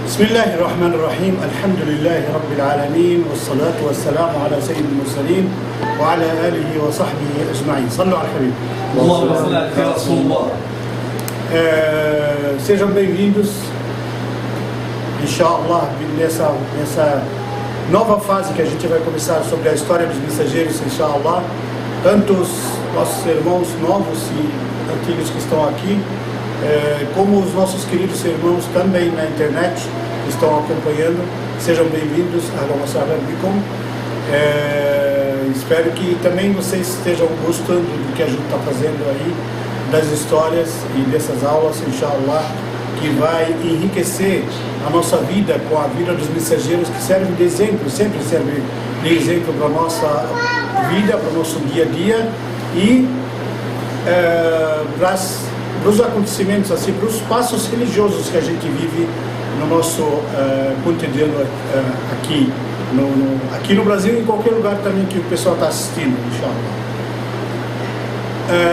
بسم الله الرحمن الرحيم الحمد لله رب العالمين والصلاة والسلام على سيد المرسلين وعلى آله وصحبه أجمعين. صلوا على الحبيب. اللهم صل على رسول الله. Sejam bem-vindos, inshallah, nessa nova fase que a gente vai começar sobre a história dos mensageiros, inshallah. Tanto os nossos irmãos novos e antigos que estão aqui, como os nossos queridos irmãos também na internet que estão acompanhando, sejam bem-vindos. Espero que também vocês estejam gostando do que a gente está fazendo aí, das histórias e dessas aulas, inshallah, que vai enriquecer a nossa vida com a vida dos mensageiros, que serve de exemplo, sempre serve de exemplo para a nossa vida, para o nosso dia a dia e para os acontecimentos, assim, para os passos religiosos que a gente vive no nosso cotidiano aqui no Brasil e em qualquer lugar também que o pessoal está assistindo, inshallah.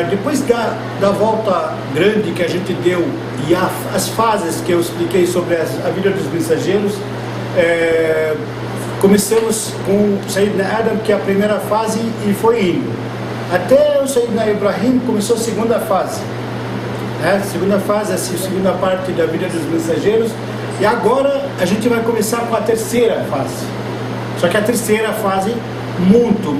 Depois da volta grande que a gente deu e as fases que eu expliquei sobre a vida dos mensageiros, começamos com Sayyidina Adam, que é a primeira fase, e foi indo até o Sayyidina Ibrahim. Começou a segunda fase, segunda fase, assim, a segunda parte da vida dos mensageiros, e agora a gente vai começar com a terceira fase. Só que a terceira fase muito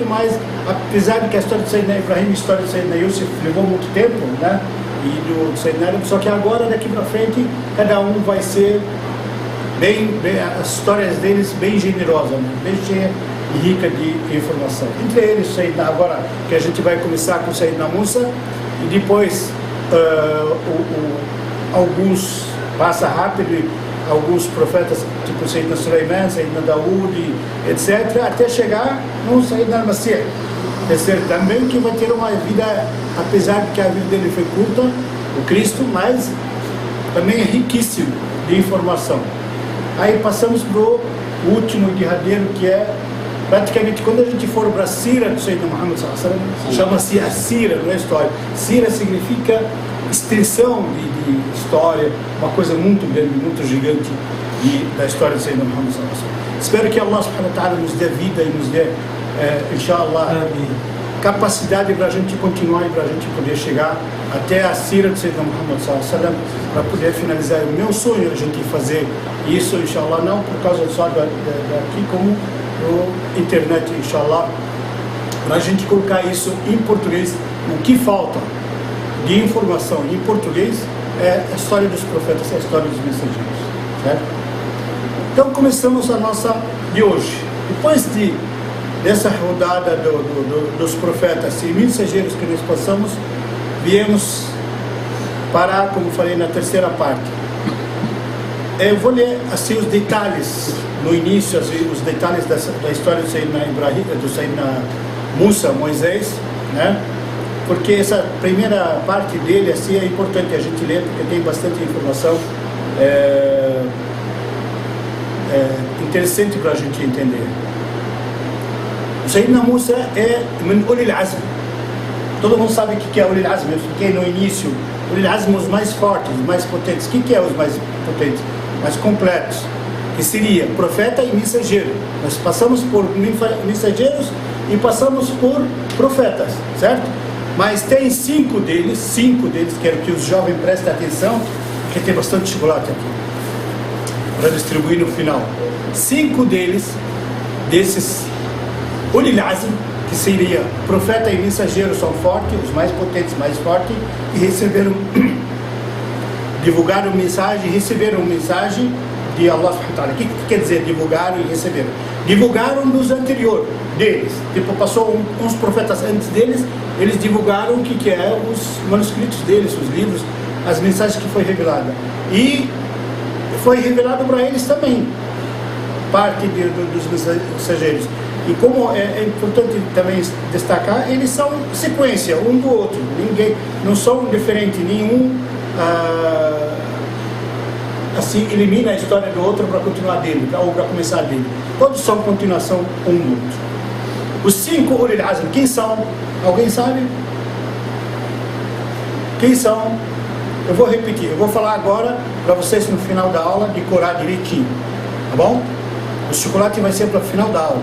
mais, apesar de que a história de Sayyidina Ibrahim e a história de Sayyidina Yusuf levou muito tempo, né? E do Sayyidina Adam, só que agora, daqui para frente, cada um vai ser bem, as histórias deles bem generosas, né? Bem cheia e rica de informação. Entre eles, Sayyidina, agora que a gente vai começar com Sayyidina Musa, e depois alguns passa rápido, alguns profetas, tipo Sayyidina Sulaiman, Sayyidina Daoud, etc., até chegar no Sayyidina Masih, terceiro também, que vai ter uma vida, apesar de que a vida dele foi curta, o Cristo, mas também é riquíssimo de informação. Aí passamos para o último e derradeiro, que é praticamente quando a gente for para a Sira do Sayyidina Muhammad, chama-se a Sira, não é história. Sira significa extensão de história, uma coisa muito grande, muito gigante da história do Sayyidina Muhammad. Espero que Allah subhanahu wa ta'ala nos dê vida e nos dê, inshallah, capacidade para a gente continuar e para a gente poder chegar até a Sira do Sayyidina Muhammad, para poder finalizar. O meu sonho é a gente fazer isso, inshallah, não por causa só daqui, como no internet, inshallah, para a gente colocar isso em português. O que falta de informação em português é a história dos profetas, a história dos mensageiros, certo? Então começamos a nossa de hoje. Depois dessa rodada dos profetas e mensageiros que nós passamos, viemos parar, como falei, na terceira parte. Eu vou ler assim os detalhes no início, assim, os detalhes da história do Sayyidina Ibrahim, do Sayyidina Musa, Moisés, né? Porque essa primeira parte dele, assim, é importante a gente ler, porque tem bastante informação interessante para a gente entender. O Sayyidina Musa é min Ulil Azm. Todo mundo sabe o que é Ulil Azm. Eu expliquei no início. Ulil Azm, os mais fortes, os mais potentes. O que é os mais potentes? Mais completos. Que seria profeta e mensageiro. Nós passamos por mensageiros e passamos por profetas, certo? Mas tem cinco deles, quero que os jovens prestem atenção, porque tem bastante chocolate aqui, para distribuir no final. 5 deles, desses Ulil Azm, que seria profeta e mensageiro, são fortes, os mais potentes, mais fortes, e divulgaram mensagem, receberam mensagem de Allah subhanahu wa ta'ala. O que quer dizer divulgaram e receberam? Divulgaram dos anteriores deles, tipo, passou uns profetas antes deles, eles divulgaram o que é os manuscritos deles, os livros, as mensagens que foi revelada, e foi revelado para eles também parte dos mensageiros. E como é importante também destacar, eles são sequência um do outro, não são diferentes, nenhum assim elimina a história do outro para continuar dele, ou para começar dele. Todos são continuação um do outro. Os 5 Ulil Azm, quem são? Alguém sabe? Quem são? Eu vou repetir, eu vou falar agora para vocês no final da aula decorar direitinho, tá bom? O chocolate vai ser para o final da aula.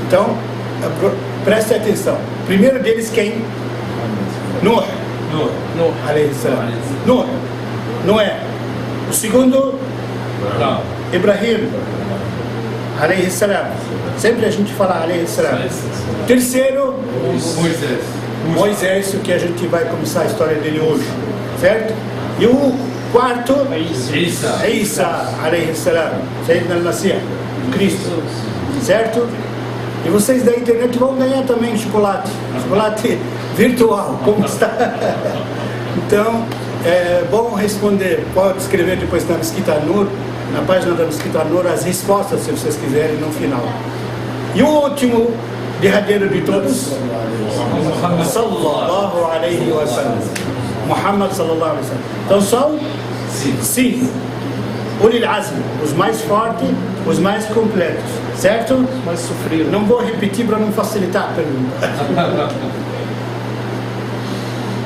Então, prestem atenção. O primeiro deles quem? Nuh. Alayhi salam. Nuh. Noé. O segundo? Ibrahim. Alayhi salam. Sempre a gente fala alayhi salam. Terceiro? Moisés, que a gente vai começar a história dele hoje. Certo? E o quarto? Isa. Alayhi salam. Sayyidina al-Masih. Cristo. Certo? E vocês da internet vão ganhar também chocolate virtual, como está. Então, é bom responder, pode escrever depois na Mesquita Nur, na página da Mesquita Nur, as respostas, se vocês quiserem, no final. E o último, derradeiro de todos, sallallahu alaihi wa sallam. Muhammad sallallahu alaihi wa sallam. Então são 5. Ulil Azm, os mais fortes, os mais completos, certo? Mais sofrido. Não vou repetir para não facilitar a pergunta.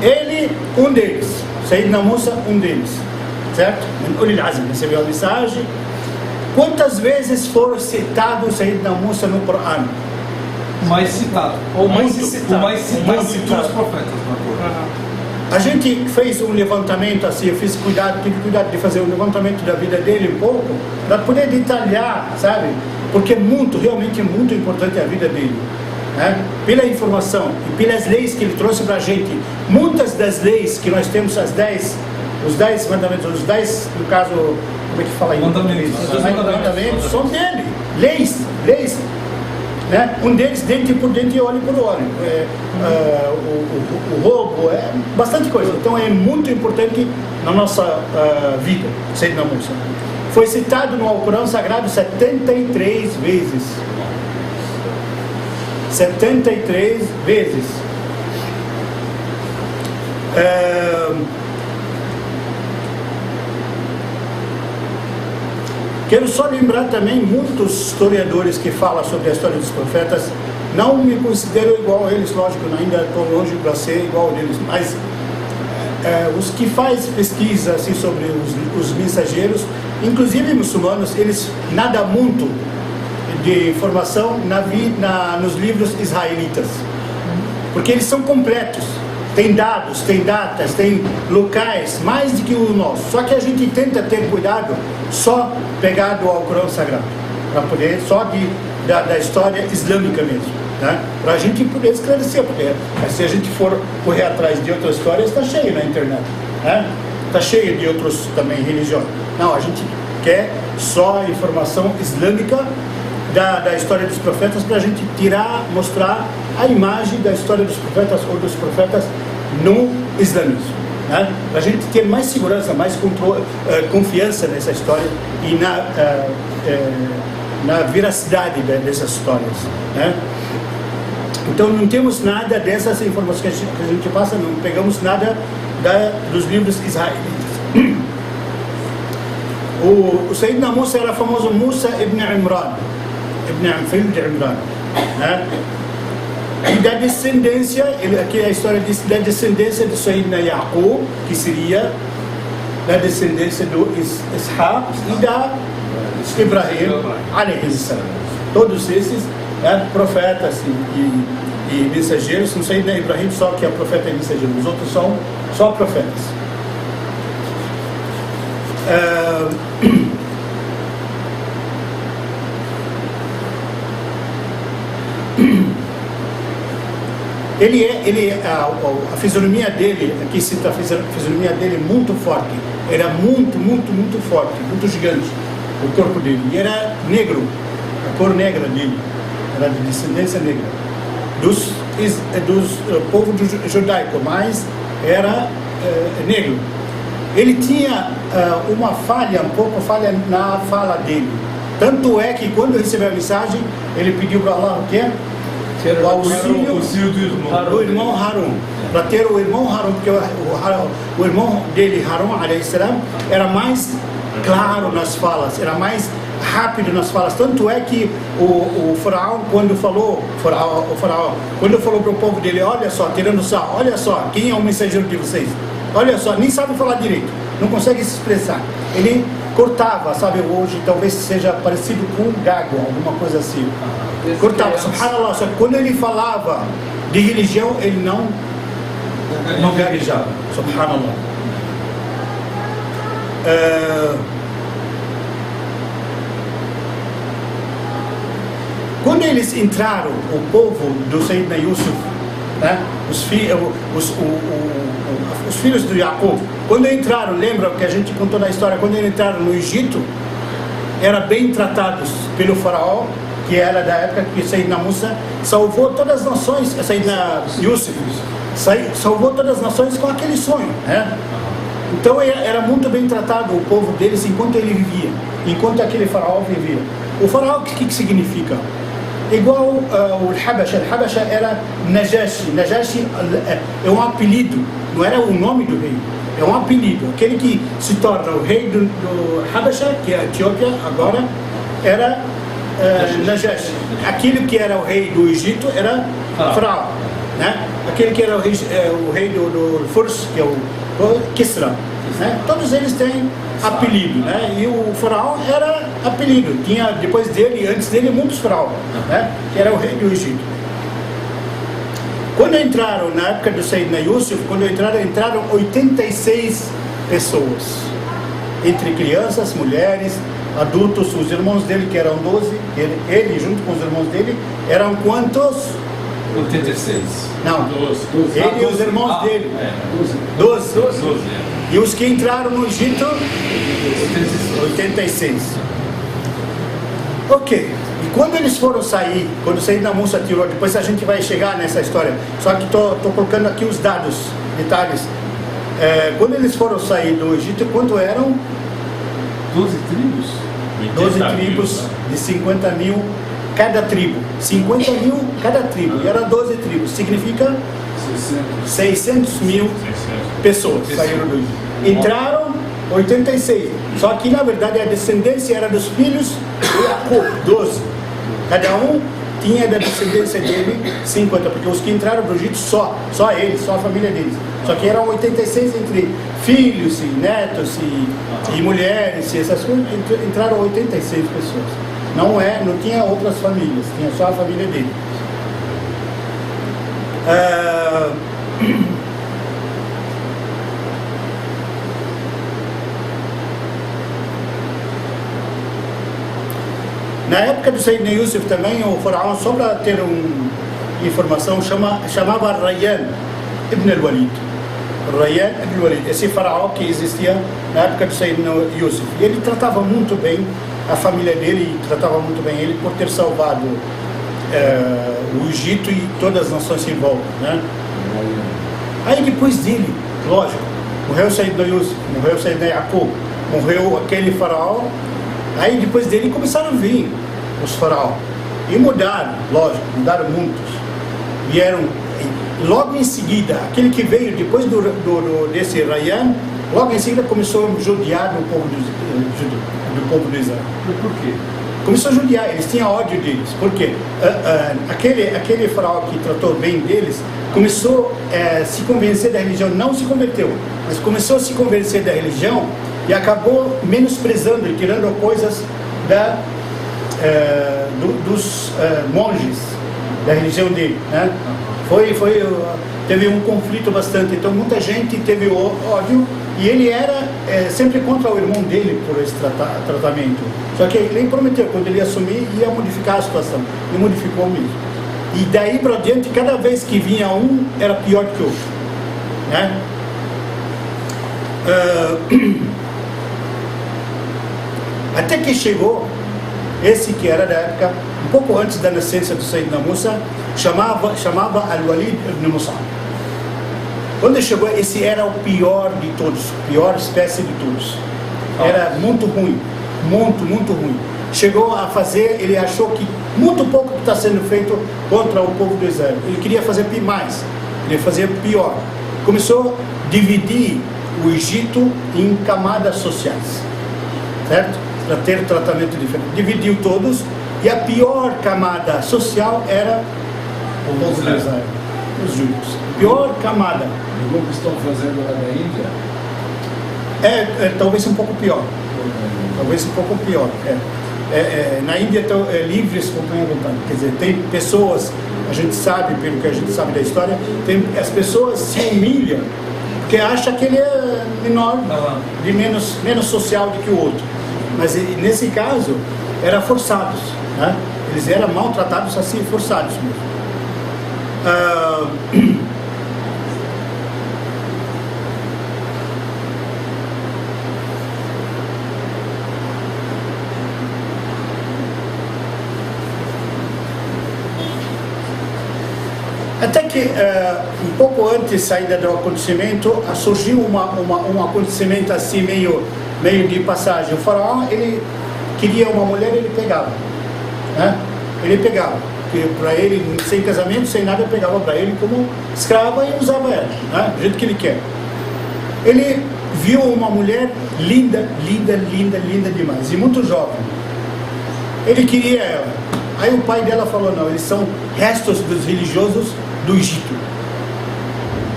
Ele, um deles, Sayyidina Musa, um deles, certo? Ulil Azm, recebeu a mensagem. Quantas vezes foram citados Sayyidina Musa no Corão? Mais citado. O mais citado. O mais citado de todos os profetas no Corão. A gente fez um levantamento assim, eu tive cuidado de fazer um levantamento da vida dele um pouco, para poder detalhar, sabe? Porque realmente é muito importante a vida dele, né? Pela informação e pelas leis que ele trouxe para a gente. Muitas das leis que nós temos, os 10 mandamentos, os 10, no caso, como é que fala aí? Mandamentos são dele, leis. Né? Um deles, dente por dente e olho por olho. O roubo, bastante coisa. Então é muito importante na nossa vida, Sayyidina Musa. Foi citado no Alcorão Sagrado 73 vezes. 73 vezes. Quero só lembrar também, muitos historiadores que falam sobre a história dos profetas, não me considero igual a eles, lógico, ainda estou longe para ser igual a eles, mas os que fazem pesquisa assim, sobre os mensageiros, inclusive muçulmanos, eles nadam muito de informação nos livros israelitas, porque eles são completos. Tem dados, tem datas, tem locais, mais do que o nosso. Só que a gente tenta ter cuidado só pegado ao Corão Sagrado, para poder, só da história islâmica mesmo, né? Para a gente poder esclarecer, porque se a gente for correr atrás de outras histórias, está cheio na internet, né? Está cheio de outros também religiões. Não, a gente quer só a informação islâmica da história dos profetas, para a gente mostrar a imagem da história dos profetas ou dos profetas no islamismo, né? Para a gente ter mais segurança, mais confiança nessa história e na veracidade dessas histórias, né? Então não temos nada dessas informações que a gente passa, não pegamos nada dos livros israelitas. O Sayyidina Musa era famoso Musa ibn Imran, filho de Imran, né? E da descendência, aqui a história diz da descendência de Sayyidina Yaqub, que seria da descendência do Ishaq e da Ibrahim, alayhi salam. Todos esses profetas e mensageiros, não Sayyidina Ibrahim só que é profeta e mensageiro, os outros são só profetas. A fisionomia dele, aqui cita a fisionomia dele muito forte, era muito forte, muito gigante o corpo dele, e era negro, a cor negra dele, era de descendência negra, dos povo judaico, mas era negro. Ele tinha uma falha, um pouco falha na fala dele, tanto é que quando recebeu a mensagem, ele pediu para Allah o quê? O auxílio do irmão Harun, para ter o irmão Harun, porque o irmão dele, Harun alayhi salam, era mais claro nas falas, era mais rápido nas falas, tanto é que o faraó, quando falou para o povo dele, olha só, tirando só, olha só, quem é o mensageiro de vocês? Olha só, nem sabe falar direito, não consegue se expressar. ele cortava, sabe, hoje talvez seja parecido com um gago, alguma coisa assim. Cortava, subhanallah, só que quando ele falava de religião, ele não gaguejava, subhanallah. Quando eles entraram, o povo do Sayyidina Yusuf, né, os filhos do Jacob, quando entraram, lembra que a gente contou na história, quando eles entraram no Egito, eram bem tratados pelo faraó, que era da época que Sayyidina Musa salvou todas as nações, Sayyidina Yusuf salvou todas as nações com aquele sonho, né? Então era muito bem tratado o povo deles enquanto ele vivia, enquanto aquele faraó vivia. O faraó, o que significa? Igual o Habasha. O Habasha era Najashi. Najashi é um apelido, não era o nome do rei, é um apelido. Aquele que se torna o rei do Habasha, que é a Etiópia agora, era Najashi. Aquele que era o rei do Egito era Faraó, né? Aquele que era o rei do Furs, que é o Kisra, né? Todos eles têm apelido, né? E o faraó era apelido. Tinha depois dele, antes dele, muitos faraós, né? Que era o rei do Egito. Quando entraram na época do Sayyidina Yusuf, entraram 86 pessoas, entre crianças, mulheres, adultos. Os irmãos dele, que eram 12, ele junto com os irmãos dele, eram quantos? 86. Não, 12. Ele e os irmãos dele. 12. E os que entraram no Egito? 86. Ok. E quando eles foram sair, quando Sayyidina Musa tirou, depois a gente vai chegar nessa história, só que estou colocando aqui os dados, detalhes. Quando eles foram sair do Egito, quanto eram? 12 tribos? 12 tribos de 50 mil cada tribo. 50 mil cada tribo. E era 12 tribos. Significa 600 mil pessoas saíram do Egito. Entraram 86. Só que na verdade a descendência era dos filhos de Jacob, 12. Cada um tinha da descendência dele 50, porque os que entraram do Egito só eles, só a família deles. Só que eram 86 entre filhos e netos e mulheres e essas coisas, entraram 86 pessoas. Não tinha outras famílias, tinha só a família dele. Na época do Sayyidina Yusuf também, o faraó, só para ter uma informação, chamava Rayyan ibn al-Walid. Rayyan ibn al-Walid, esse faraó que existia na época do Sayyidina Yusuf. E ele tratava muito bem a família dele, e tratava muito bem ele por ter salvado o Egito e todas as nações em volta, né? Aí depois dele, lógico, morreu o Sayyidina Yusuf, morreu o Sayyidina Jacob, morreu aquele faraó. Aí depois dele começaram a vir os faraós e mudaram, lógico, mudaram muitos. Vieram logo em seguida, aquele que veio depois desse Rayyan, logo em seguida começou a judiar do povo de Israel. Por quê? Começou a judiar, eles tinham ódio deles. Por quê? Aquele faraó que tratou bem deles começou a se convencer da religião, não se converteu, mas começou a se convencer da religião e acabou menosprezando e tirando coisas dos monges da religião dele, né? Teve um conflito bastante, então muita gente teve ódio e ele era sempre contra o irmão dele por esse tratamento. Só que ele prometeu, quando ele assumir, ia modificar a situação, e modificou mesmo. E daí para diante, cada vez que vinha um, era pior que o outro, né? Até que chegou esse que era da época, um pouco antes da nascença do Sayyidina Musa, chamava Al-Walid ibn Mus'ab. Quando chegou, esse era o pior de todos, pior espécie de todos. Era muito ruim, muito ruim. Chegou a fazer, ele achou que muito pouco está sendo feito contra o povo de Israel. Ele queria fazer mais, queria fazer pior. Começou a dividir o Egito em camadas sociais, certo? Para ter tratamento diferente. Dividiu todos, e a pior camada social era o povo de Israel, os judeus. Pior camada. O que estão fazendo lá na Índia? Talvez um pouco pior. Talvez um pouco pior. Na Índia estão livres com a vontade. Quer dizer, tem pessoas, a gente sabe, pelo que a gente sabe da história, as pessoas se humilham porque acham que ele é menor, de menos social do que o outro. Mas nesse caso, eram forçados, né? Eles eram maltratados assim, forçados mesmo. Até que um pouco antes saída do acontecimento, surgiu um acontecimento assim meio de passagem. O faraó, ele queria uma mulher, ele pegava, né? Ele pegava, porque para ele, sem casamento, sem nada, pegava para ele como escrava e usava ela, né? Do jeito que ele quer. Ele viu uma mulher linda demais, e muito jovem. Ele queria ela. Aí o pai dela falou, não, eles são restos dos religiosos do Egito.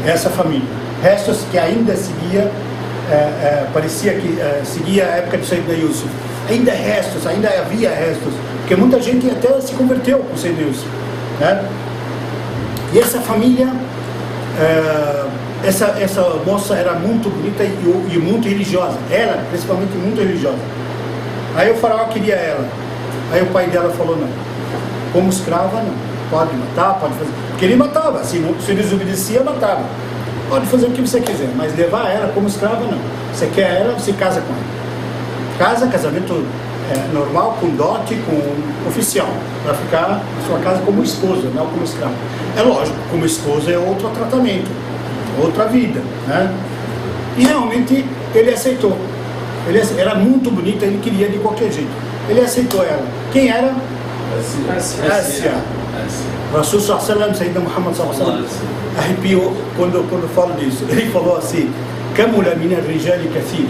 Essa família. Restos que ainda seguia, parecia que seguia a época de Sayyidina Yusuf. Ainda havia restos. Porque muita gente até se converteu com Sayyidina Yusuf, né? E essa família, essa moça era muito bonita e muito religiosa. Ela, principalmente, muito religiosa. Aí o faraó queria ela. Aí o pai dela falou, não, como escrava não. Pode matar, pode fazer. Porque ele matava, se desobedecia, matava. Pode fazer o que você quiser, mas levar ela como escrava, não. Você quer ela, você casa com ela. Casamento normal, com dote, com oficial. Para ficar na sua casa como esposa, não como escrava. É lógico, como esposa é outro tratamento, outra vida, né? E realmente ele aceitou. Era muito bonita, ele queria de qualquer jeito. Ele aceitou ela. Quem era? Ásia. Rasul sallallahu alaihi wasallam, Sayyidina Muhammad sallallahu alaihi wasallam, arrepiou quando falo disso. Ele falou assim: "Kamula min ar-rijali kathir,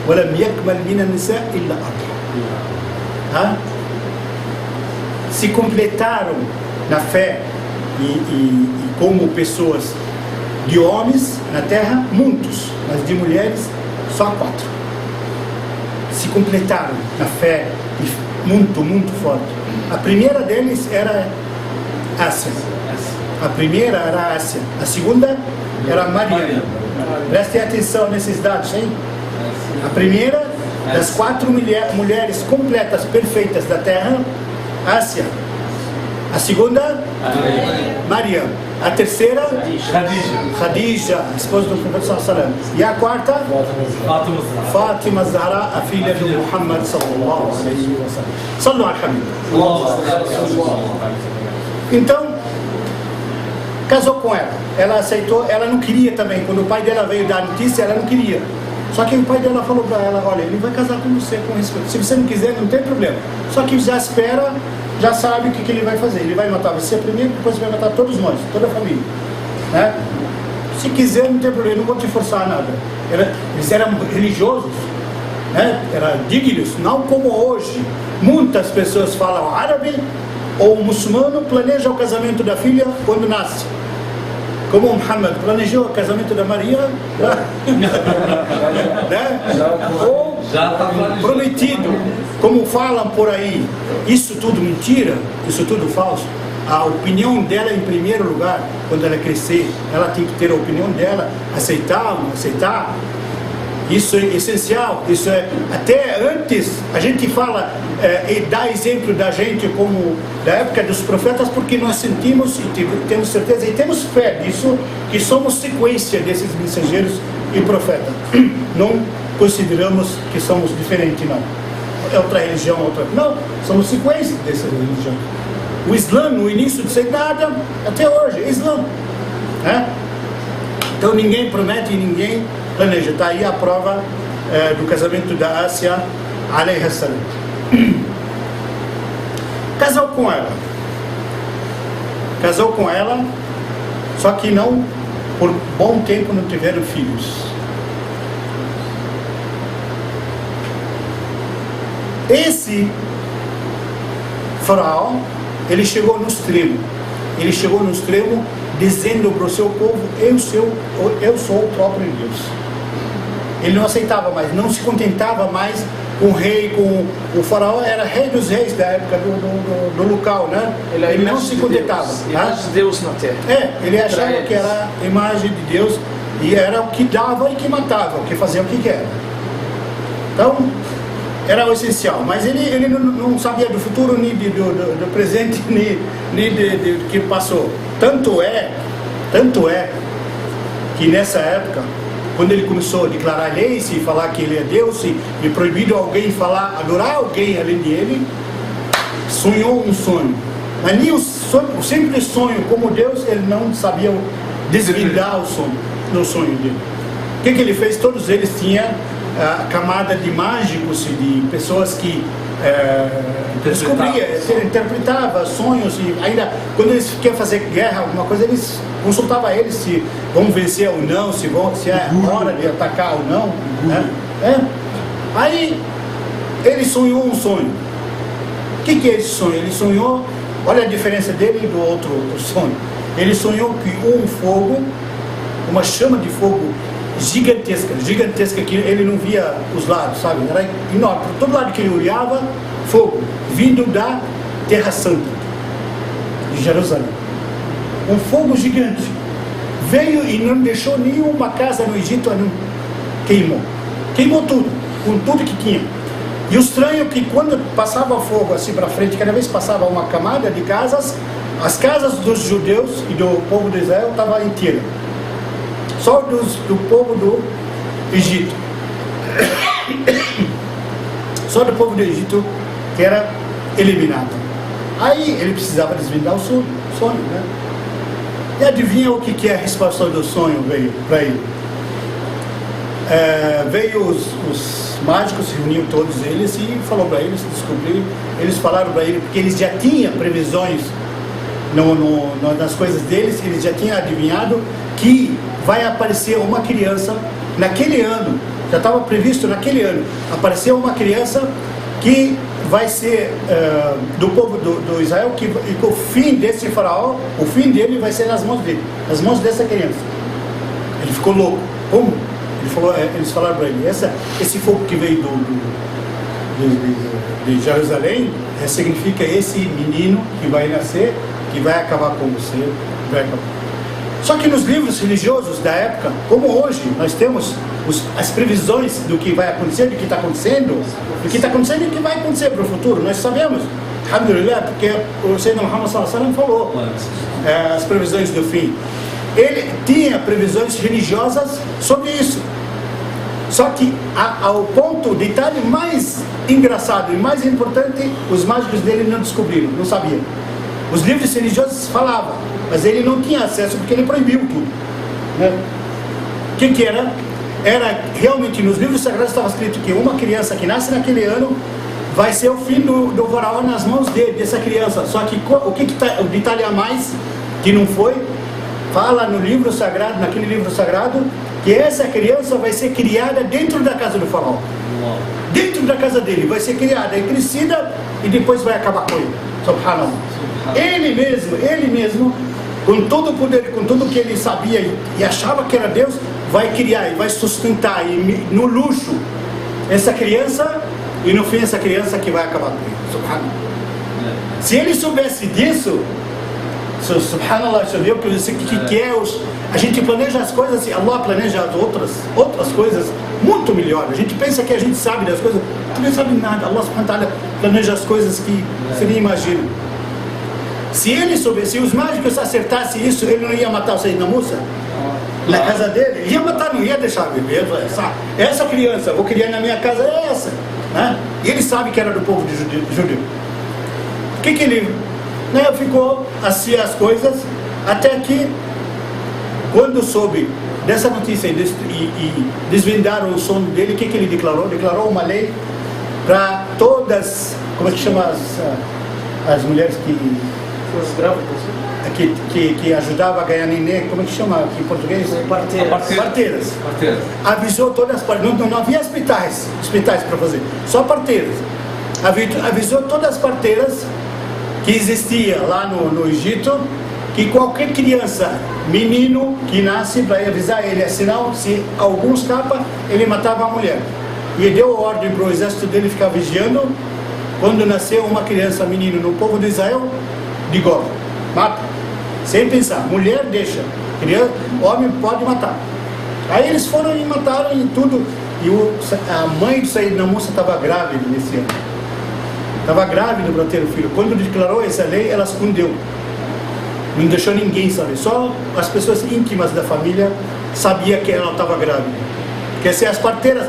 wa lam yakmal min an-nisa illa arba." Se completaram na fé e como pessoas de homens na terra, muitos, mas de mulheres, só 4. Se completaram na fé, muito forte. A primeira deles era Ásia. A primeira era Ásia. A segunda era Maria. Prestem atenção nesses dados, hein? A primeira das 4 mulheres completas, perfeitas da terra, Ásia. A segunda, Maria. A terceira, Khadija, esposa do profeta sallallahu alaihi wasallam. E a quarta, Fátima Zahra, a filha de Muhammad sallallahu alaihi wasallam. Sallu al-Habib. Então, casou com ela. Ela aceitou, ela não queria também. Quando o pai dela veio dar a notícia, ela não queria. Só que o pai dela falou para ela, olha, ele vai casar com você com respeito. Se você não quiser, não tem problema. Só que já espera, já sabe o que ele vai fazer. Ele vai matar você primeiro, depois vai matar todos nós, toda a família, né? Se quiser, não tem problema, não vou te forçar a nada. Eles eram religiosos, né? Eram dignos, não como hoje. Muitas pessoas falam árabe ou muçulmano, planeja o casamento da filha quando nasce. Como o Muhammad planejou o casamento da Maria, né? Ou prometido, como falam por aí. Isso tudo mentira, isso tudo falso. A opinião dela em primeiro lugar, quando ela crescer, ela tem que ter a opinião dela, aceitar ou não aceitar. Isso é essencial, isso é, até antes, a gente fala e dá exemplo da gente como da época dos profetas, porque nós sentimos e temos certeza e temos fé disso, que somos sequência desses mensageiros e profetas. Não consideramos que somos diferentes, não. É outra religião, não, somos sequência dessa religião. O Islã, no início de ser nada, até hoje, é Islã, né? Então ninguém promete e ninguém planeja. Está aí a prova do casamento da Ásia alayhi salam. Casou com ela, só que não, por bom tempo não tiveram filhos. Esse faraó, ele chegou no extremo dizendo para o seu povo, eu sou o próprio Deus. ele não aceitava mais, não se contentava mais com o rei, com o faraó, era rei dos reis da época do local, né? Ele não se contentava. Imagem de Deus na terra. Ele achava que era a imagem de Deus e era o que dava e que matava, o que fazia o que quer. Então, era o essencial, mas ele não sabia do futuro, nem do presente, nem do que passou. Tanto é que nessa época, quando ele começou a declarar leis e falar que ele é Deus e proibido alguém falar, adorar alguém além dele, sonhou um sonho. Mas nem o simples sonho como Deus, ele não sabia desvendar o sonho dele. O que ele fez? Todos eles tinham a camada de mágicos e de pessoas que interpretavam sonhos, e ainda quando eles queriam fazer guerra, alguma coisa, eles consultavam eles se vão vencer ou não, se é hora de atacar ou não, né? Aí ele sonhou um sonho. O que é esse sonho? Ele sonhou, olha a diferença dele e do outro sonho. Ele sonhou que um fogo, uma chama de fogo gigantesca, que ele não via os lados, sabe? Era enorme. Por todo lado que ele olhava, fogo, vindo da Terra Santa, de Jerusalém. Um fogo gigante. Veio e não deixou nenhuma casa no Egito, não queimou. Queimou tudo, com tudo que tinha. E o estranho é que quando passava fogo assim para frente, cada vez passava uma camada de casas, as casas dos judeus e do povo de Israel estavam inteiras. Só do povo do Egito. Só do povo do Egito que era eliminado. Aí ele precisava desvendar o sonho, né? E adivinha o que a resposta do sonho veio para ele? Veio os mágicos, se reuniu todos eles e falou para eles, descobriram, eles falaram para ele, porque eles já tinham previsões nas coisas deles, eles já tinham adivinhado que vai aparecer uma criança naquele ano, já estava previsto naquele ano, apareceu uma criança que vai ser do povo do Israel, e o fim desse faraó, o fim dele vai ser nas mãos dele, nas mãos dessa criança. Ele ficou louco. Como? Eles falaram para ele, esse fogo que veio de Jerusalém significa esse menino que vai nascer, que vai acabar com você, vai acabar. Só que nos livros religiosos da época, como hoje, nós temos as previsões do que vai acontecer, do que está acontecendo, do que está acontecendo e do que vai acontecer para o futuro. Nós sabemos, alhamdulillah, porque o Sayyidina Muhammad sallallahu alaihi wasallam falou as previsões do fim. Ele tinha previsões religiosas sobre isso. Só que ao ponto, detalhe mais engraçado e mais importante, os mágicos dele não descobriram, não sabiam. Os livros religiosos falavam, mas ele não tinha acesso porque ele proibiu tudo, né? O que era? Era realmente nos livros sagrados estava escrito que uma criança que nasce naquele ano vai ser o fim do faraó nas mãos dessa criança. Só que o detalhe a mais que não foi, fala no livro sagrado, naquele livro sagrado, que essa criança vai ser criada dentro da casa do faraó. Dentro da casa dele, vai ser criada e crescida e depois vai acabar com ele. Subhanallah. Ele mesmo, com todo o poder, com tudo que ele sabia e achava que era Deus, vai criar e vai sustentar no luxo essa criança, e no fim essa criança que vai acabar com ele. Subhanallah. Se ele soubesse disso, subhanallah, você viu que é a gente planeja as coisas e Allah planeja outras coisas muito melhor. A gente pensa que a gente sabe das coisas, tu não sabe nada. Allah subhanahu wa ta'ala planeja as coisas que você nem imagina. Se ele soubesse, se os mágicos acertassem isso, ele não ia matar o Sayyidina Musa na casa dele, ia matar, não ia deixar viver. Essa criança, vou criar na minha casa, é essa, né? E ele sabe que era do povo de judeu. O que ele ficou assim as coisas, até que quando soube dessa notícia e desvendaram o sono dele, o que ele declarou? Declarou uma lei para todas, como é que chama as mulheres que ajudavam a ganhar neném, como é que chama aqui em português? Parteiras. Avisou todas as parteiras, não havia hospitais para fazer, só parteiras. Avisou todas as parteiras que existia lá no Egito, que qualquer criança, menino que nasce, vai avisar ele, senão se algum escapa, ele matava a mulher. E deu ordem para o exército dele ficar vigiando. Quando nasceu uma criança, menino, no povo de Israel, de golpe, mata. Sem pensar, mulher deixa, criança, homem pode matar. Aí eles foram e mataram e tudo. E a mãe de Sayyidina Musa estava grávida nesse ano. Estava grávida para ter o filho. Quando declarou essa lei, ela escondeu. Não deixou ninguém saber. Só as pessoas íntimas da família sabiam que ela estava grávida. Porque se as parteiras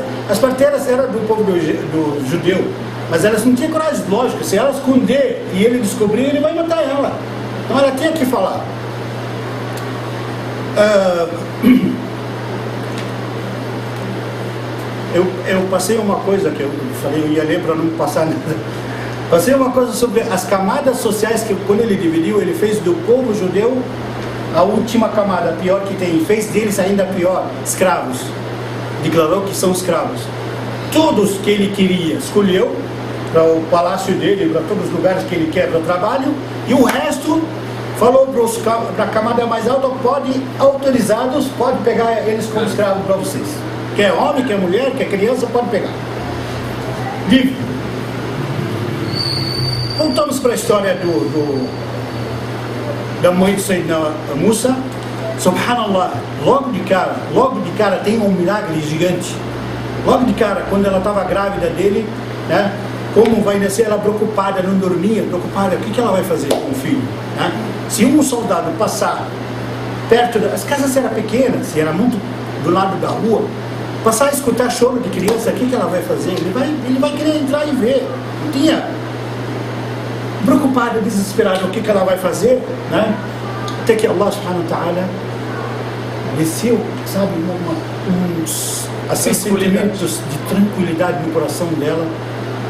eram do povo do judeu, mas elas não tinham coragem, lógico. Se ela esconder e ele descobrir, ele vai matar ela. Então ela tinha que falar. Eu passei uma coisa que eu falei, eu ia ler para não passar nada. Passei uma coisa sobre as camadas sociais que quando ele dividiu, ele fez do povo judeu a última camada, pior que tem, fez deles ainda pior, escravos. Declarou que são escravos. Todos que ele queria, escolheu para o palácio dele, para todos os lugares que ele quer para trabalho, e o resto falou para a camada mais alta, autorizados, pode pegar eles como escravos para vocês. Quer homem, quer mulher, quer criança, pode pegar. Livre. Voltamos para a história da mãe de Sayyidina Musa. Subhanallah, logo de cara tem um milagre gigante. Logo de cara, quando ela estava grávida dele, né, como vai nascer, ela preocupada, não dormia, preocupada, o que ela vai fazer com o filho? Né? Se um soldado passar perto as casas eram pequenas, se era muito do lado da rua, passar a escutar choro de criança, o que ela vai fazer? Ele vai querer entrar e ver. Não tinha. Preocupada, desesperada, o que ela vai fazer, né? Até que Allah subhanahu wa ta'ala desceu, sabe, uns sentimentos de tranquilidade no coração dela,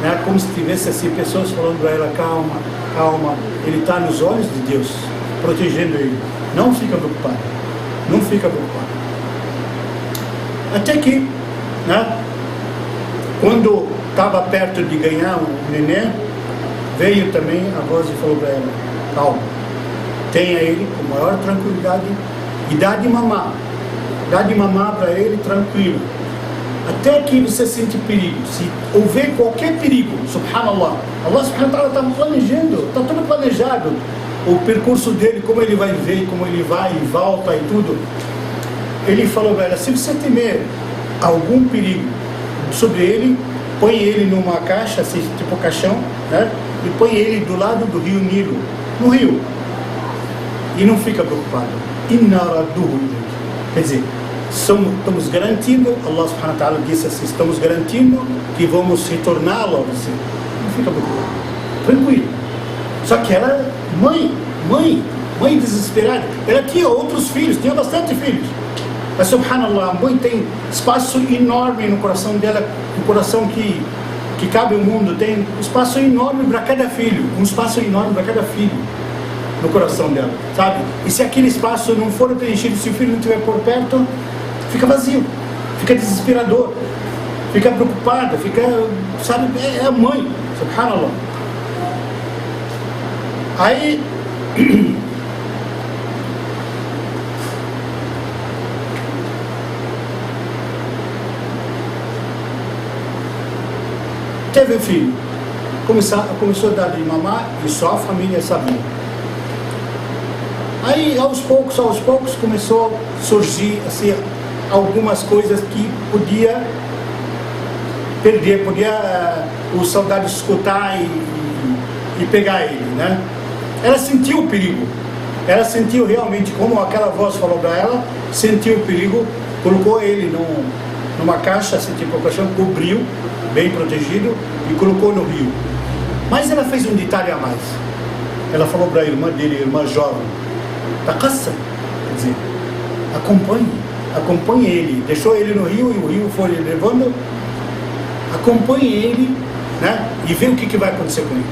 né? Como se tivesse assim, pessoas falando para ela, calma, calma, ele está nos olhos de Deus, protegendo ele, não fica preocupada, não fica preocupada. Até que, né, quando estava perto de ganhar o neném, veio também a voz e falou para ela, calma, tenha ele com maior tranquilidade e dá de mamar para ele tranquilo, até que você sente perigo. Se houver qualquer perigo, subhanallah, Allah subhanahu wa ta'ala está planejando, está tudo planejado, o percurso dele, como ele vai ver, como ele vai e volta e tudo. Ele falou para ela, se você temer algum perigo sobre ele, põe ele numa caixa, assim, tipo caixão, né? E põe ele do lado do rio Nilo, no rio, e não fica preocupado. Quer dizer, estamos garantindo, Allah subhanahu wa ta'ala disse assim, estamos garantindo que vamos retorná-lo a você. Não fica preocupado, tranquilo. Só que ela, mãe desesperada, ela tinha outros filhos, tinha bastante filhos. Mas subhanallah, a mãe tem espaço enorme no coração dela, um coração que cabe o mundo, tem um espaço enorme para cada filho, no coração dela, sabe? E se aquele espaço não for preenchido, se o filho não estiver por perto, fica vazio, fica desesperador, fica preocupada, fica, sabe, é a mãe, subhanallah. Aí teve um filho, começou a dar de mamar e só a família sabia. Aí aos poucos começou a surgir assim, algumas coisas que podia perder, os soldados escutar e pegar ele, né? Ela sentiu o perigo, ela sentiu realmente, como aquela voz falou para ela, sentiu o perigo, colocou ele numa caixa, assim, tipo caixão, cobriu, bem protegido, e colocou no rio. Mas ela fez um detalhe a mais. Ela falou para a irmã dele, irmã jovem, Taqassa, quer dizer, acompanhe ele, deixou ele no rio e o rio foi levando, acompanhe ele, né, e vê o que vai acontecer com ele.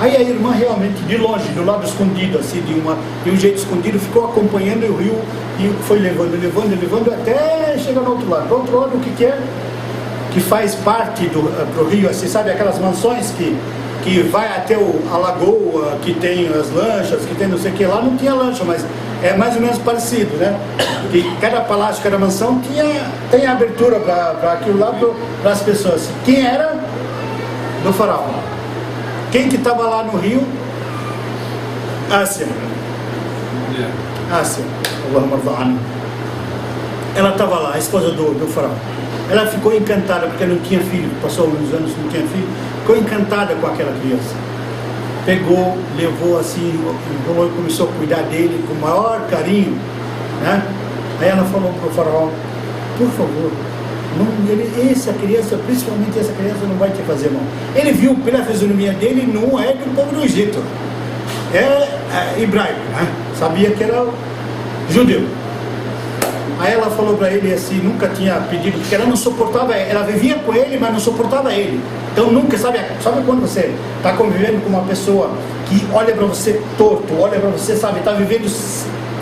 Aí a irmã realmente, de longe, do lado escondido, assim, de um jeito escondido, ficou acompanhando o rio e foi levando até chegar no outro lado. Do outro lado, o que é? Que faz parte do rio, assim, sabe aquelas mansões que que vai até a lagoa, que tem as lanchas, que tem não sei o que lá, não tinha lancha, mas é mais ou menos parecido, né? Que cada palácio, cada mansão tem abertura para aquilo lá, para as pessoas. Quem era? Do faraó. Quem que estava lá no rio? Ásia. Ásia. Ela estava lá, a esposa do faraó. Ela ficou encantada, porque não tinha filho, passou uns anos, não tinha filho, ficou encantada com aquela criança. Pegou, levou assim, enrolou e começou a cuidar dele com o maior carinho, né? Aí ela falou para o faraó, por favor, essa criança, principalmente essa criança, não vai te fazer mal. Ele viu pela fisionomia dele, não é do povo do Egito, é hebraico, né? Sabia que era judeu. Aí ela falou para ele assim, nunca tinha pedido, porque ela não suportava, ela vivia com ele, mas não suportava ele. Então nunca, sabe quando você está convivendo com uma pessoa que olha para você torto, olha para você, sabe, está vivendo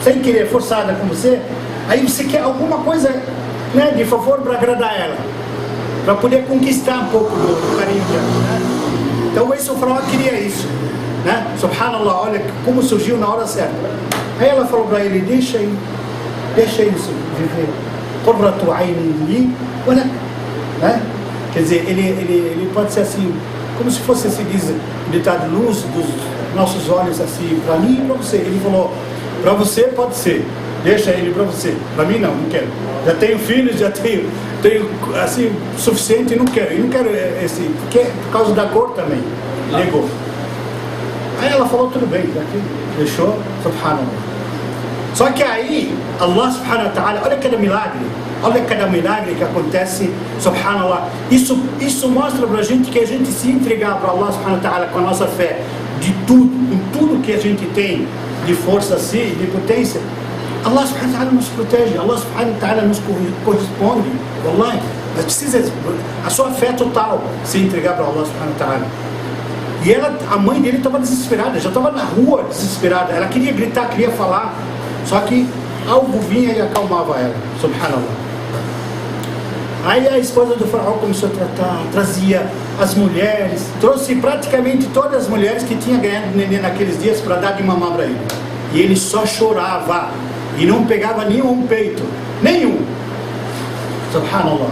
sem querer, forçada com você, aí você quer alguma coisa, né, de favor para agradar ela, para poder conquistar um pouco do carinho dela, né? Então esse faraó queria isso, né? Subhanallah, olha como surgiu na hora certa. Aí ela falou para ele, deixa ele viver, qurratu aynin li wa lak, né? Quer dizer, ele pode ser assim, como se fosse, se diz, ditado, luz dos nossos olhos, assim, para mim e para você. Ele falou, para você pode ser, deixa ele para você, para mim não quero. Já tenho filhos, já tenho assim, suficiente, não quero esse, porque por causa da cor também, negou. Aí ela falou, tudo bem, deixou, subhanallah. Só que aí, Allah subhanahu wa ta'ala, olha cada milagre que acontece, subhanallah. Isso mostra pra gente que a gente se entregar para Allah subhanahu wa ta'ala com a nossa fé, de tudo, em tudo que a gente tem, de força assim, de potência, Allah subhanahu wa ta'ala nos protege, Allah subhanahu wa ta'ala nos corresponde, wallahi. Mas precisa, a sua fé total, se entregar para Allah subhanahu wa ta'ala. E a mãe dele estava desesperada, já estava na rua desesperada, ela queria gritar, queria falar, só que algo vinha e acalmava ela, subhanallah. Aí a esposa do faraó começou a tratar, trazia as mulheres, trouxe praticamente todas as mulheres que tinha ganhado neném naqueles dias para dar de mamar para ele. E ele só chorava e não pegava nenhum peito, nenhum. Subhanallah.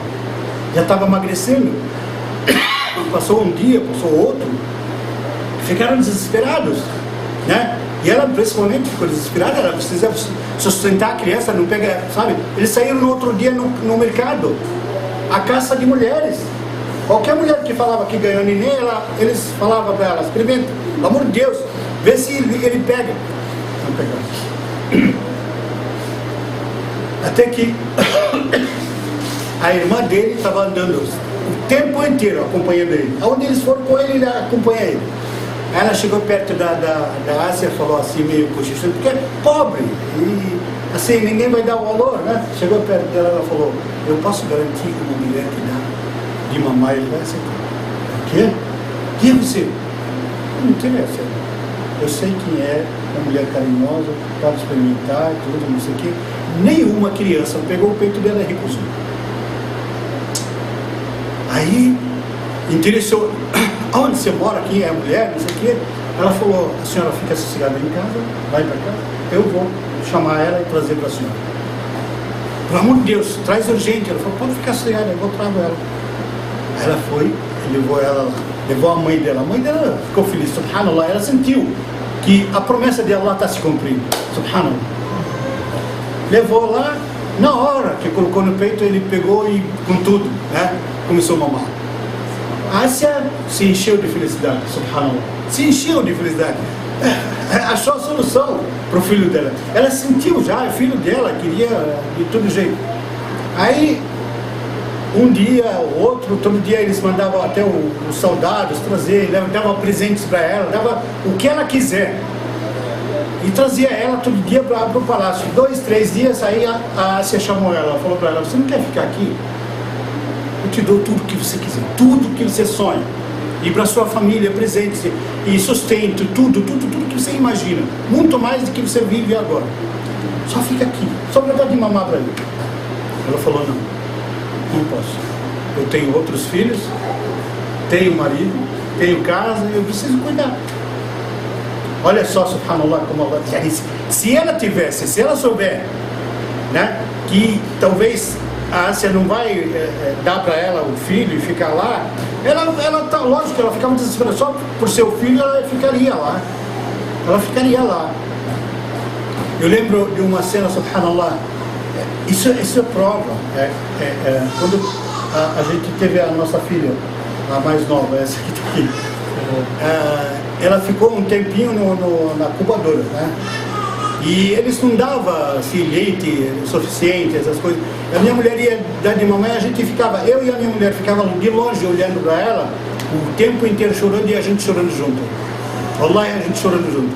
Já estava emagrecendo. Passou um dia, passou outro. Ficaram desesperados, né? E ela principalmente ficou desesperada, ela precisa sustentar a criança, não pega, sabe? Eles saíram no outro dia no mercado, a caça de mulheres. Qualquer mulher que falava que ganhou neném, eles falavam para ela, experimenta, pelo amor de Deus, vê se ele pega. Não pegava. Até que a irmã dele estava andando o tempo inteiro acompanhando ele. Aonde eles foram com ele, ele acompanha ele. Aí ela chegou perto da Ásia e falou assim, meio cochichando, porque é pobre e assim, ninguém vai dar o valor, né? Chegou perto dela, ela falou, eu posso garantir que uma mulher que dá de mamar, ele vai aceitar. O quê? Quem é você? Não interessa. Eu sei quem é, uma mulher carinhosa, pode experimentar, tudo, não sei o quê. Nenhuma criança pegou o peito dela e recusou. Aí, interessou, onde você mora, quem é a mulher, não sei o quê. Ela falou, a senhora fica sossegada em casa, vai para casa, eu vou chamar ela e trazer para a senhora. Pelo amor de Deus, traz urgente. Ela falou, pode ficar sossegada, eu vou trazer ela. Aí ela foi, levou ela lá, levou a mãe dela ficou feliz, subhanallah, ela sentiu que a promessa de Allah está se cumprindo, subhanallah. Levou lá, na hora que colocou no peito, ele pegou e com tudo, né, começou a mamar. A Ásia se encheu de felicidade, subhanallah, se encheu de felicidade, achou a solução para o filho dela. Ela sentiu já, o filho dela queria de todo jeito. Aí um dia, outro, todo dia eles mandavam até os soldados trazer, davam presentes para ela, dava o que ela quiser. E trazia ela todo dia para o palácio. 2, 3 dias, aí a Ásia chamou ela, falou para ela, você não quer ficar aqui? Eu te dou tudo que você quiser, tudo que você sonha. E para sua família, presentes e sustento, tudo que você imagina. Muito mais do que você vive agora. Só fica aqui, só para dar de mamar para ele. Ela falou, não posso. Eu tenho outros filhos, tenho marido, tenho casa, eu preciso cuidar. Olha só, subhanallah, como Allah diz. Se ela souber, né, que talvez a Ásia não vai dar para ela o filho e ficar lá, ela tá, lógico que ela ficava desesperada, só por ser o filho ela ficaria lá. Ela ficaria lá. Eu lembro de uma cena, subhanallah, isso é prova. Quando a gente teve a nossa filha, a mais nova, essa que está aqui, ela ficou um tempinho na incubadora, né? E eles não davam assim, leite suficiente, essas coisas. A minha mulher ia dar de mamãe, eu e a minha mulher ficava de longe olhando para ela, o tempo inteiro chorando e a gente chorando junto. Wallahi, a gente chorando junto.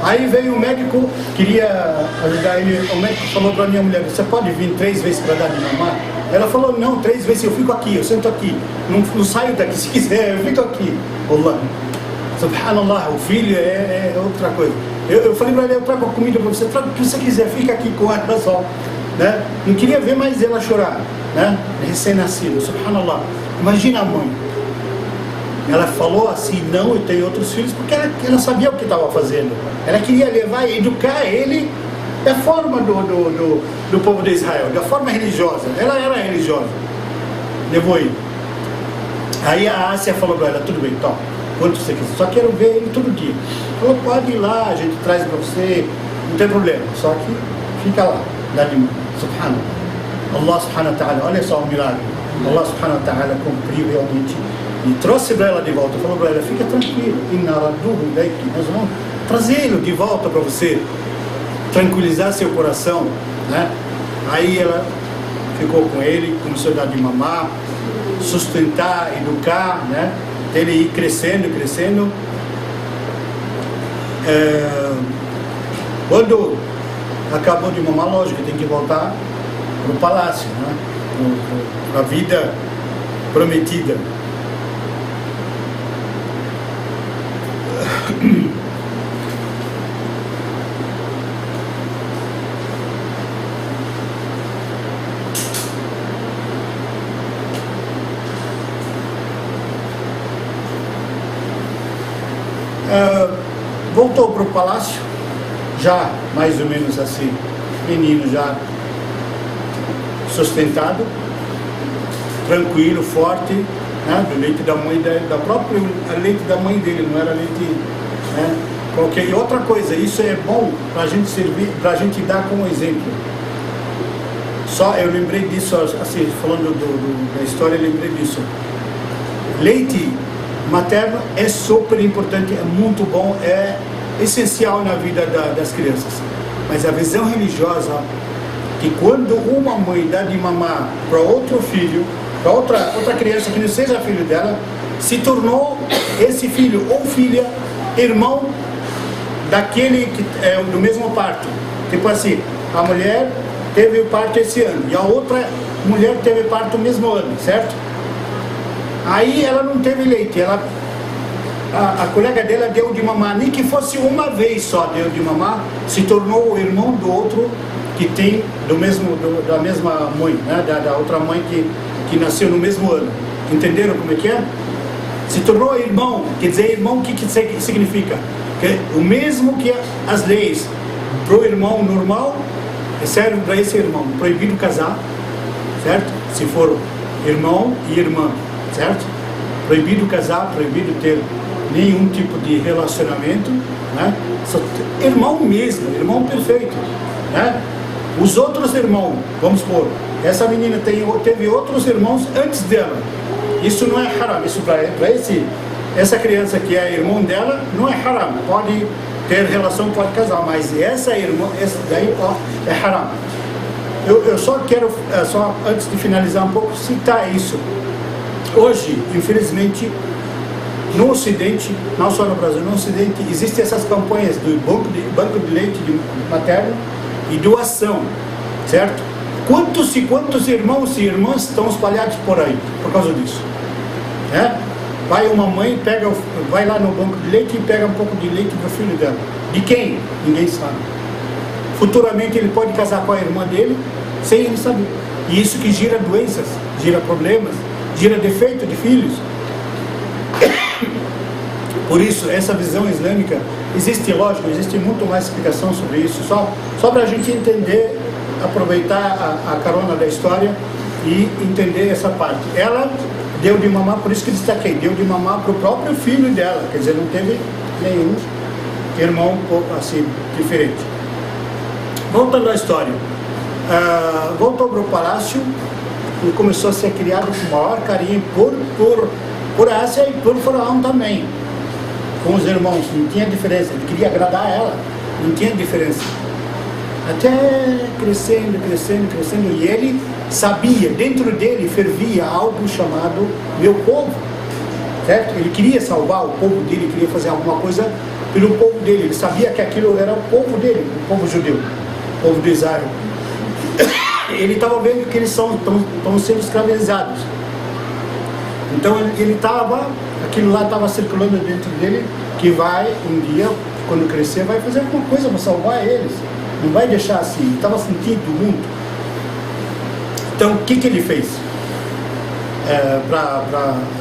Aí veio o médico, queria ajudar ele, o médico falou para a minha mulher, você pode vir 3 vezes para dar de mamar? Ela falou, não, 3 vezes eu fico aqui, eu sento aqui, não saio daqui, se quiser, eu fico aqui. Wallahi. Subhanallah, o filho é outra coisa. Eu falei para ele, eu trago a comida para você, traga o que você quiser, fica aqui com ela só. Né? Não queria ver mais ela chorar, né? Recém-nascido, subhanallah. Imagina a mãe. Ela falou assim, não, eu tenho outros filhos, porque ela sabia o que estava fazendo. Ela queria levar e educar ele da forma do povo de Israel, da forma religiosa. Ela era religiosa. Levou ele. Aí a Ásia falou para ela, tudo bem, toma, quanto você quiser, só quero ver ele todo dia. Falou, pode ir lá, a gente traz para você, não tem problema, só que fica lá, dá de mão, subhanallah. Allah subhanahu wa ta'ala, olha só o milagre. Allah subhanahu wa ta'ala cumpriu realmente e trouxe para ela de volta, falou para ela, fica tranquilo, nós vamos trazê-lo de volta para você, tranquilizar seu coração, né? Aí ela ficou com ele, começou a dar de mamar, sustentar, educar, né? Ele ir crescendo. Quando acabou de mamar, lógico, tem que voltar para o palácio, né? Para a vida prometida. Voltou para o palácio, já mais ou menos assim, menino já sustentado, tranquilo, forte, né, do leite da mãe, da própria leite da mãe dele, não era leite, né, qualquer. E outra coisa, isso é bom para a gente servir, para a gente dar como exemplo. Só eu lembrei disso, assim, falando da história, eu lembrei disso. Leite materno é super importante, é muito bom, é essencial na vida das crianças. Mas a visão religiosa, que quando uma mãe dá de mamar para outro filho, para outra criança que não seja filho dela, se tornou esse filho ou filha irmão daquele que é do mesmo parto. Tipo assim, a mulher teve o parto esse ano e a outra mulher teve parto no mesmo ano, certo? Aí ela não teve leite, a colega dela deu de mamar, nem que fosse uma vez só deu de mamar, se tornou o irmão do outro que tem da mesma mãe, né? da outra mãe que nasceu no mesmo ano. Entenderam como é que é? Se tornou irmão, quer dizer, irmão, o que significa? Que o mesmo que as leis para o irmão normal, serve para esse irmão. Proibido casar, certo? Se for irmão e irmã, certo? Proibido casar, proibido ter nenhum tipo de relacionamento, né? Irmão mesmo, irmão perfeito, né? Os outros irmãos, vamos supor, essa menina teve outros irmãos antes dela, isso não é haram, isso para essa criança que é irmão dela, não é haram, pode ter relação, pode casar, mas essa irmã, essa daí é haram. Eu só quero, antes de finalizar um pouco, citar isso. Hoje, infelizmente, no Ocidente, não só no Brasil, no Ocidente, existem essas campanhas do banco de leite materno e doação, certo? Quantos irmãos e irmãs estão espalhados por aí, por causa disso? Né? Vai uma mãe, vai lá no banco de leite e pega um pouco de leite do filho dela. De quem? Ninguém sabe. Futuramente ele pode casar com a irmã dele, sem ele saber. E isso que gira doenças, gira problemas, gira defeito de filhos. Por isso, essa visão islâmica, existe, lógico, existe muito mais explicação sobre isso, só para a gente entender, aproveitar a carona da história e entender essa parte. Ela deu de mamar, por isso que destaquei, deu de mamar para o próprio filho dela, quer dizer, não teve nenhum irmão assim, diferente. Voltando à história, voltou para o palácio e começou a ser criado com o maior carinho por Ásia e por Faraó também. Com os irmãos, não tinha diferença, ele queria agradar ela, não tinha diferença. Até crescendo, e ele sabia, dentro dele fervia algo chamado meu povo, certo? Ele queria salvar o povo dele, queria fazer alguma coisa pelo povo dele, ele sabia que aquilo era o povo dele, o povo judeu, o povo de Israel. Ele estava vendo que eles estão sendo escravizados. Então ele estava, aquilo lá estava circulando dentro dele, que vai, um dia, quando crescer, vai fazer alguma coisa para salvar eles. Não vai deixar assim, estava sentindo muito. Então, o que ele fez?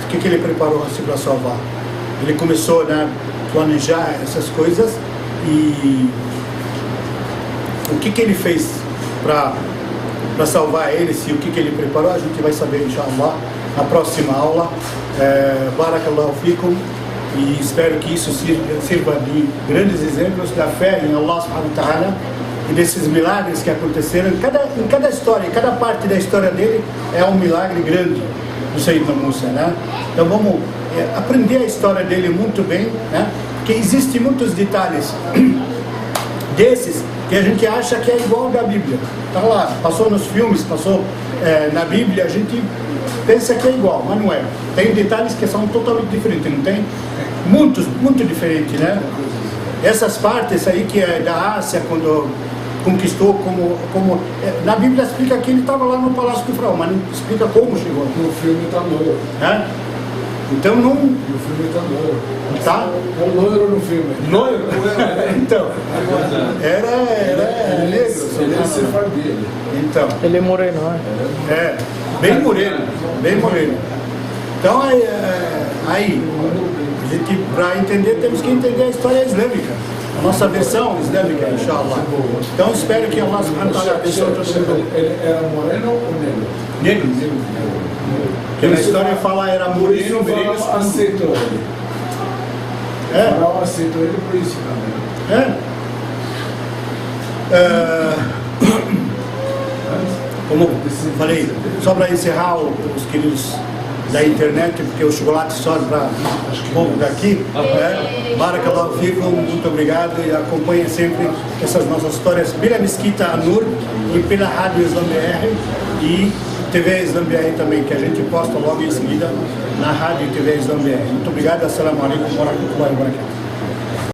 O que ele preparou assim, para salvar? Ele começou a planejar essas coisas e o que ele fez para salvar eles e o que ele preparou, a gente vai saber, inshallah, na próxima aula. Barakallahu fikum, e espero que isso sirva de grandes exemplos da fé em Allah subhanahu wa ta'ala e desses milagres que aconteceram. Em cada história, em cada parte da história dele é um milagre grande do Sayyidina Musa, né? Então vamos aprender a história dele muito bem, né? Porque existem muitos detalhes desses que a gente acha que é igual da Bíblia. Tá lá, passou nos filmes, passou na Bíblia, a gente pensa que é igual, mas não é. Tem detalhes que são totalmente diferentes, não tem? Muito diferentes, né? Essas partes aí que é da Ásia, quando conquistou, na Bíblia explica que ele estava lá no Palácio do Faraó, mas não explica como chegou. No filme está loiro. Então não... No filme está loiro. Tá? É loiro no filme. Loiro? Então, era negro. Ele é sefardido. Então. Ele é moreno, né? Bem moreno. Então, aí a gente, para entender, temos que entender a história islâmica, a nossa versão islâmica, inshallah. Então, espero que Allah subhanahu wa ta'ala abençoe todos. Ele era moreno ou negro? Negro. Porque na história fala era moreno, o Faraó aceitou ele. O Faraó aceitou ele por isso também. Como falei, só para encerrar os queridos da internet, porque o chocolate só para o povo daqui, Barakallahu fikum, muito obrigado, e acompanhem sempre essas nossas histórias pela Mesquita Anur e pela Rádio Islam BR e TV Islam BR também, que a gente posta logo em seguida na Rádio e TV Islam BR. Muito obrigado, assalamu alaikum wa rahmatullahi wa barakatuh.